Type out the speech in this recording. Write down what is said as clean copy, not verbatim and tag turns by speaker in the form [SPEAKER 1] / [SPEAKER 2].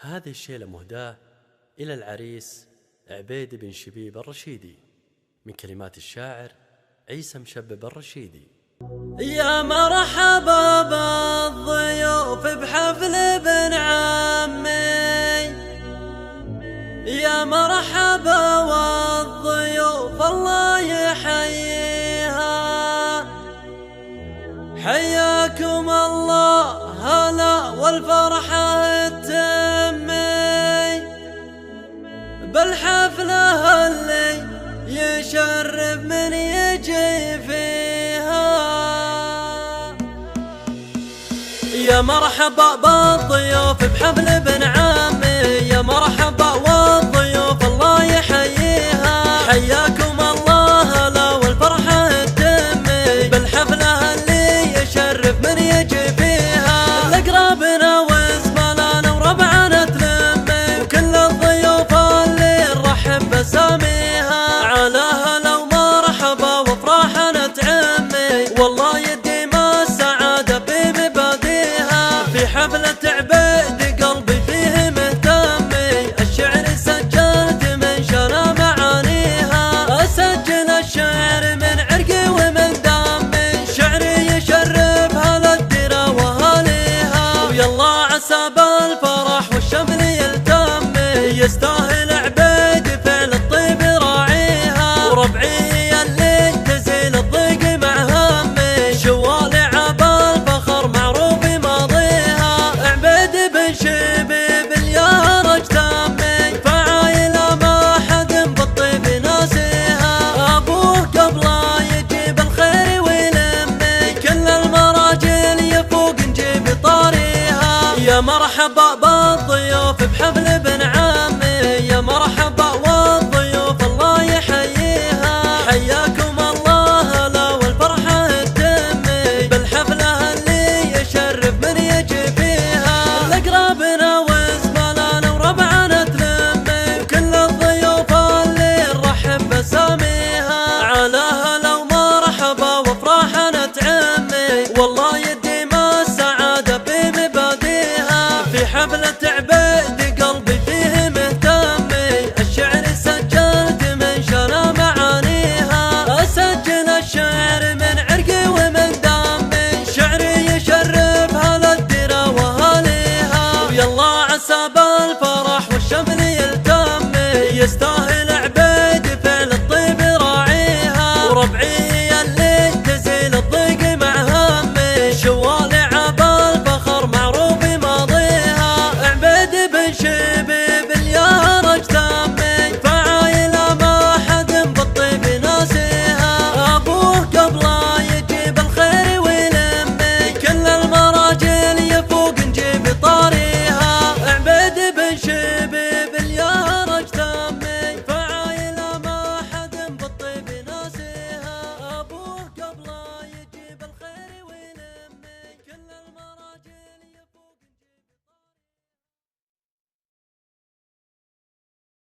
[SPEAKER 1] هذه الشيلة مهداة إلى العريس عبيد بن شبيب الرشيدي من كلمات الشاعر عيسى مشبب الرشيدي.
[SPEAKER 2] يا مرحبا بالضيوف بحفل ابن عمي، يا مرحبا والضيوف الله يحييها، حياكم الله هلا والفرحة التمي بالحفلة اللي يشرف من يجي فيها. يا مرحبا بالضيوف بحفل ابن عمي، يا مرحبا والضيوف الله يحييها، حياكم الله هلا والفرحة التمي بالحفلة اللي يشرف من يجي فيها. لأقرابنا وزملائنا وربعنا تلمي، وكل الضيوف اللي نرحب بساميها، على هلا ومرحبا وفرحنا تعمي، والله يديم السعادة في مباديها. في حفلة عبيد قلبي فيه مهتمي، الشعر سجلت من شنا معانيها، أسجل الشعر من عرقي ومن دمي، شعري يشرف هالديرة وهاليها، ويلا عسى بالفرح والشمل يلتمي، يستاهل عبيد فعل الطيب راعيها، وربعي اللي تزيل الضيق مع همي، شوالع بالفخر معروف ماضيها. عبيد بن شبيب اليارج تمي، فعايلة ما حد بالطيب ناسيها، أبوه قبله يجيب الخير ويلمي، كل المراجل يفوق نجيب طاريها. يا مرحبا بالضيوف بحفل ابن عمي، يا مرحبا والضيوف الله يحييها، حياكم الله هلا والفرحة التمي بالحفلة اللي يشرف من يجي فيها. لأقرابنا وزملائنا وربعنا تلمي، وكل الضيوف اللي نرحب بساميها، على هلا ومرحبا وفرحنا تعمي، والله يديم السعادة في مباديها. في حفلة عبيد قلبي فيه مهتمي، الشعر سجلت من شنا معانيها، أسجل الشعر من عرقي ومن دمي، شعري يشرف هالديرة وهاليها، ويلا عسى بالفرح والشمل يلتمي، يستاهل عبيد فعل الطيب راعيها، وربعي اللي تزيل الضيق مع همي، شوالع بالفخر معروف ماضيها. عبيد بن شبيب